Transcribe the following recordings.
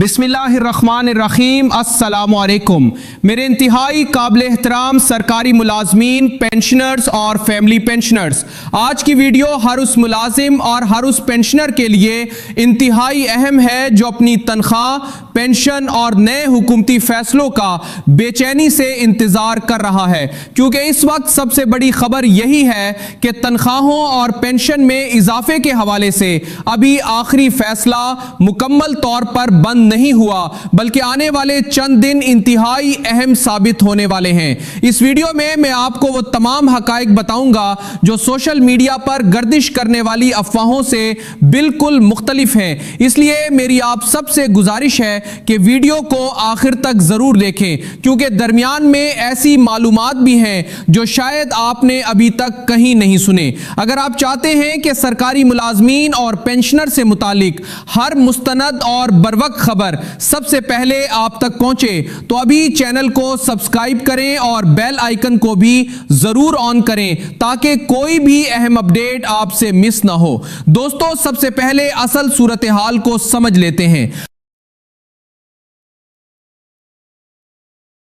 बिस्मिल्लाहिर्रहमानिर्रहीम। अस्सलामु अलैकुम। मेरे इंतहाई काबिल एहतराम सरकारी मुलाजमीन, पेंशनर्स और फैमिली पेंशनर्स, आज की वीडियो हर उस मुलाजिम और हर उस पेंशनर के लिए इंतहाई अहम है जो अपनी तनख्वाह, पेंशन और नए हुकूमती फैसलों का बेचैनी से इंतज़ार कर रहा है, क्योंकि इस वक्त सबसे बड़ी खबर यही है कि तनख्वाहों और पेंशन में इजाफे के हवाले से अभी आखिरी फैसला मुकम्मल तौर पर बंद नहीं हुआ, बल्कि आने वाले चंद दिन इंतहाई अहम साबित होने वाले हैं। इस वीडियो में मैं आपको वो तमाम हकाइक बताऊंगा जो सोशल मीडिया पर गर्दिश करने वाली अफवाहों से बिल्कुल मुख्तलिफ हैं। इसलिए मेरी आप सबसे गुजारिश है कि वीडियो को आखिर तक जरूर देखें, क्योंकि दरमियान में ऐसी मालूमात भी हैं जो शायद आपने अभी तक कहीं नहीं सुने। अगर आप चाहते हैं कि सरकारी मुलाजमीन और पेंशनर से मुतालिक हर मुस्तनद और बरवक्त खबर सबसे पहले आप तक पहुंचे तो अभी चैनल को सब्सक्राइब करें और बेल आइकन को भी जरूर ऑन करें ताकि कोई भी अहम अपडेट आपसे मिस ना हो। दोस्तों, सबसे पहले असल सूरत हाल को समझ लेते हैं।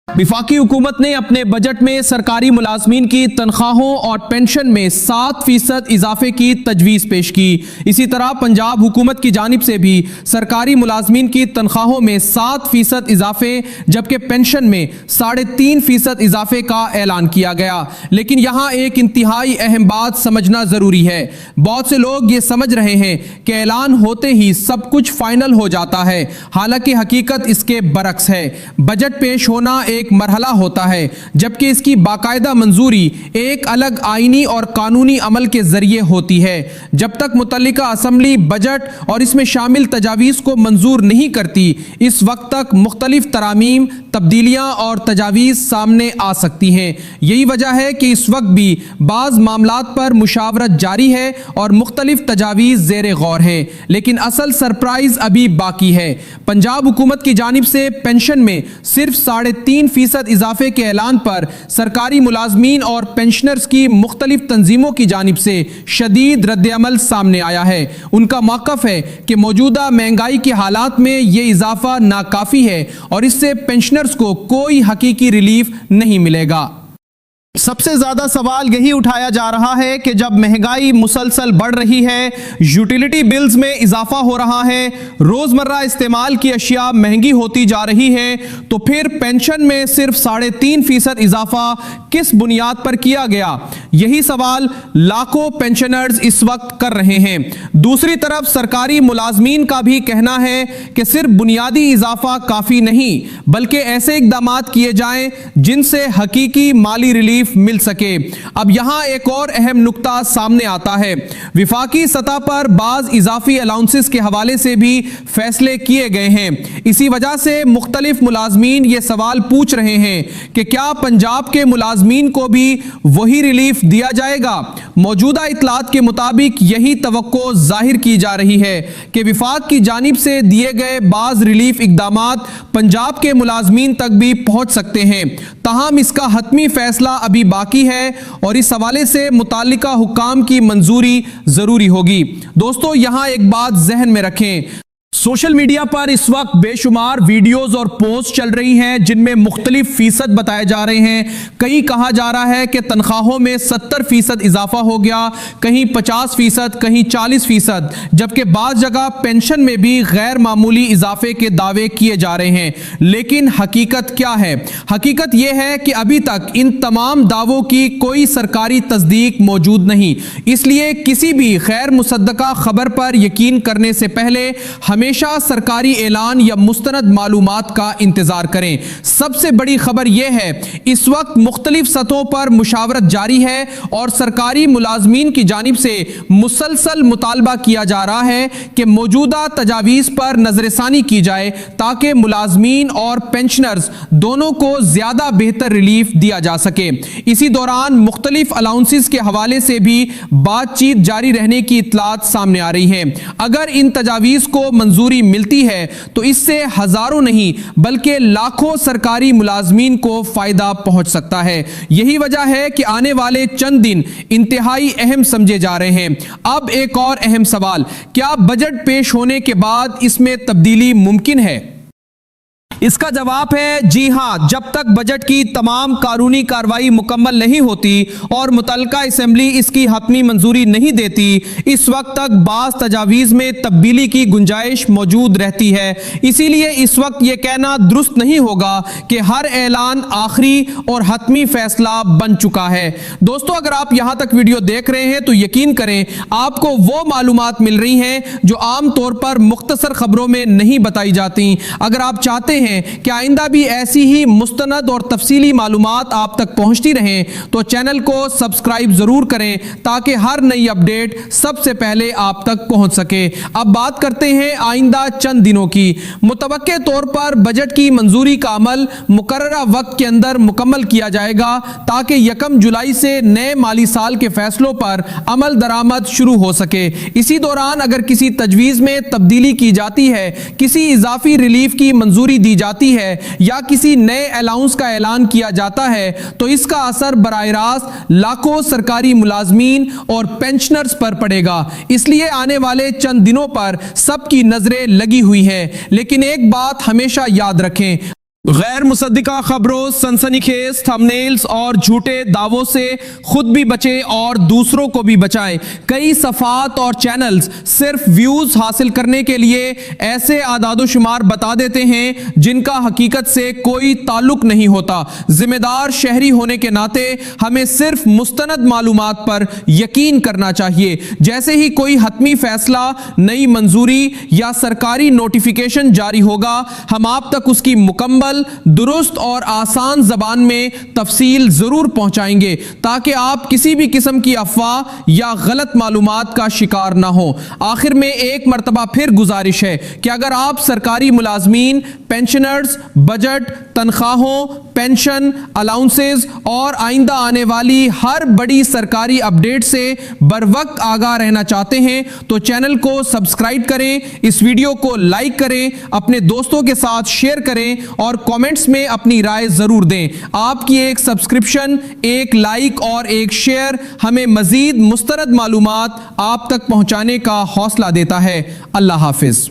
वफाकी हुकूमत ने अपने बजट में सरकारी मुलाजमीन की तनख्वाहों और पेंशन में 7% इजाफे की तजवीज़ पेश की। इसी तरह पंजाब हुकूमत की जानिब से भी सरकारी मुलाजमीन की तनख्वाहों में 7% इजाफे जबकि पेंशन में 3.5% इजाफे का ऐलान किया गया। लेकिन यहाँ एक इंतहाई अहम बात समझना ज़रूरी है। बहुत से लोग ये समझ रहे हैं कि ऐलान होते ही सब कुछ फाइनल हो जाता है, हालांकि हकीकत इसके बरक्स है। बजट पेश होना एक मरहला होता है, जबकि इसकी बाकायदा मंजूरी एक अलग आईनी और कानूनी अमल के जरिए होती है। जब तक मुतल्लिका असम्बली बजट और इसमें शामिल तजावीज़ को मंजूर नहीं करती, इस वक्त तक मुख्तलिफ तरामीम, तब्दीलियाँ और तजावीज़ सामने आ सकती हैं। यही वजह है कि इस वक्त भी बाज़ मामलात पर मुशावरत जारी है और मुख्तलिफ तजावीज़ ज़ेर गौर हैं, लेकिन असल सरप्राइज अभी बाकी है। पंजाब हुकूमत की जानिब से पेंशन में सिर्फ 3.5% इजाफे के ऐलान पर सरकारी मुलाजमीन और पेंशनर्स की मुख्तलिफ तंजीमों की जानिब से शदीद रद्द-ए-अमल सामने आया है। उनका मौक़िफ़ है कि मौजूदा महंगाई के हालात में ये इजाफा नाकाफ़ी है और इससे पेंशनर्स को कोई हकीकी रिलीफ नहीं मिलेगा। सबसे ज्यादा सवाल यही उठाया जा रहा है कि जब महंगाई मुसलसल बढ़ रही है, यूटिलिटी बिल्स में इजाफा हो रहा है, रोजमर्रा इस्तेमाल की अशिया महंगी होती जा रही है, तो फिर पेंशन में सिर्फ 3.5% इजाफा किस बुनियाद पर किया गया? यही सवाल लाखों पेंशनर्स इस वक्त कर रहे हैं। दूसरी तरफ सरकारी मुलाजमीन का भी कहना है कि सिर्फ बुनियादी इजाफा काफी नहीं, बल्कि ऐसे इकदाम किए जाएं जिनसे हकीकी माली रिलीफ मिल सके। अब यहां एक और अहम नुक्ता सामने आता है। विफाकी सतह पर बाज इजाफी अलाउंसेस के हवाले से भी फैसले किए गए हैं। इसी वजह से मुख्तलिफ मुलाजमीन ये सवाल पूछ रहे हैं कि क्या पंजाब के मुलाजमीन को भी वही रिलीफ दिया जाएगा? मौजूदा इतलात के मुताबिक यही तवक्को जाहिर की जा रही है कि विफाक की जानिब से दिए गए बाज रिलीफ इकदामात पंजाब के मुलाजमीन तक भी पहुंच सकते हैं। ताहम इसका हतमी फैसला अभी बाकी है और इस हवाले से मुताल्लिका हुक्काम की मंजूरी जरूरी होगी। दोस्तों, यहां एक बात जहन में रखें, सोशल मीडिया पर इस वक्त बेशुमार वीडियोस और पोस्ट चल रही हैं जिनमें मुख्तलिफ फीसद बताए जा रहे हैं। कहीं कहा जा रहा है कि तनख्वाहों में 70% इजाफा हो गया, कहीं 50%, कहीं 40%, जबकि बाज़ जगह पेंशन में भी गैर मामूली इजाफे के दावे किए जा रहे हैं। लेकिन हकीकत क्या है? हकीकत यह है कि अभी तक इन तमाम दावों की कोई सरकारी तस्दीक मौजूद नहीं। इसलिए किसी भी गैर मुसद्दका खबर पर यकीन करने से पहले हमेशा सरकारी ऐलान या मुस्तनद मालूमात का इंतजार करें। सबसे बड़ी खबर यह है, इस वक्त मुख्तलिफ सतहों पर मुशावरत जारी है और सरकारी मुलाजमीन की जानिब से मुसलसल मुतालबा किया जा रहा है कि मौजूदा तजावीज़ पर नजरसानी की जाए ताकि मुलाजमीन और पेंशनर्स दोनों को ज्यादा बेहतर रिलीफ दिया जा सके। इसी दौरान मुख्तलिफ अलाउंसेस के हवाले से भी बातचीत जारी रहने की इतलात सामने आ रही है। अगर इन तजावीज़ को मंजूरी मिलती है तो इससे हजारों नहीं बल्कि लाखों सरकारी मुलाजमीन को फायदा पहुंच सकता है। यही वजह है कि आने वाले चंद दिन इंतहाई अहम समझे जा रहे हैं। अब एक और अहम सवाल, क्या बजट पेश होने के बाद इसमें तब्दीली मुमकिन है? اس کا جواب ہے جی ہاں، جب تک بجٹ کی تمام قانونی کارروائی مکمل نہیں ہوتی اور متعلقہ اسمبلی اس کی حتمی منظوری نہیں دیتی، اس وقت تک بعض تجاویز میں تبدیلی کی گنجائش موجود رہتی ہے۔ اسی لیے اس وقت یہ کہنا درست نہیں ہوگا کہ ہر اعلان آخری اور حتمی فیصلہ بن چکا ہے۔ دوستو، اگر آپ یہاں تک ویڈیو دیکھ رہے ہیں تو یقین کریں آپ کو وہ معلومات مل رہی ہیں جو عام طور پر مختصر خبروں میں نہیں بتائی جاتی۔ اگر آپ چاہتے ہیں کہ آئندہ بھی ایسی ہی مستند اور تفصیلی معلومات آپ تک پہنچتی رہیں تو چینل کو سبسکرائب ضرور کریں تاکہ ہر نئی اپڈیٹ سب سے پہلے آپ تک پہنچ سکے۔ اب بات کرتے ہیں آئندہ چند دنوں کی۔ متوقع طور پر بجٹ کی منظوری کا عمل مقررہ وقت کے اندر مکمل کیا جائے گا تاکہ 1 جولائی سے نئے مالی سال کے فیصلوں پر عمل درآمد شروع ہو سکے۔ اسی دوران اگر کسی تجویز میں تبدیلی کی جاتی ہے، کسی اضافی ریلیف کی منظوری دی جاتی ہے یا کسی نئے الاؤنس کا اعلان کیا جاتا ہے تو اس کا اثر براہ راست لاکھوں سرکاری ملازمین اور پینشنرز پر پڑے گا۔ اس لیے آنے والے چند دنوں پر سب کی نظریں لگی ہوئی ہیں، لیکن ایک بات ہمیشہ یاد رکھیں، غیر مصدقہ خبروں، سنسنی خیز تھمبنیلز اور جھوٹے دعووں سے خود بھی بچیں اور دوسروں کو بھی بچائیں۔ کئی صفحات اور چینلز صرف ویوز حاصل کرنے کے لیے ایسے اعداد و شمار بتا دیتے ہیں جن کا حقیقت سے کوئی تعلق نہیں ہوتا۔ ذمہ دار شہری ہونے کے ناطے ہمیں صرف مستند معلومات پر یقین کرنا چاہیے۔ جیسے ہی کوئی حتمی فیصلہ، نئی منظوری یا سرکاری نوٹیفیکیشن جاری ہوگا، ہم آپ تک اس کی مکمل، درست اور آسان زبان میں تفصیل ضرور پہنچائیں گے تاکہ آپ کسی بھی قسم کی افواہ یا غلط معلومات کا شکار نہ ہوں۔ آخر میں ایک مرتبہ پھر گزارش ہے کہ اگر آپ سرکاری ملازمین، پینشنرز، بجٹ، تنخواہوں، پینشن، الاؤنسز اور آئندہ آنے والی ہر بڑی سرکاری اپڈیٹ سے بر وقت آگاہ رہنا چاہتے ہیں تو چینل کو سبسکرائب کریں، اس ویڈیو کو لائک کریں، اپنے دوستوں کے ساتھ شیئر کریں اور کامنٹس میں اپنی رائے ضرور دیں۔ آپ کی ایک سبسکرپشن، ایک لائک اور ایک شیئر ہمیں مزید مستند معلومات آپ تک پہنچانے کا حوصلہ دیتا ہے۔ اللہ حافظ۔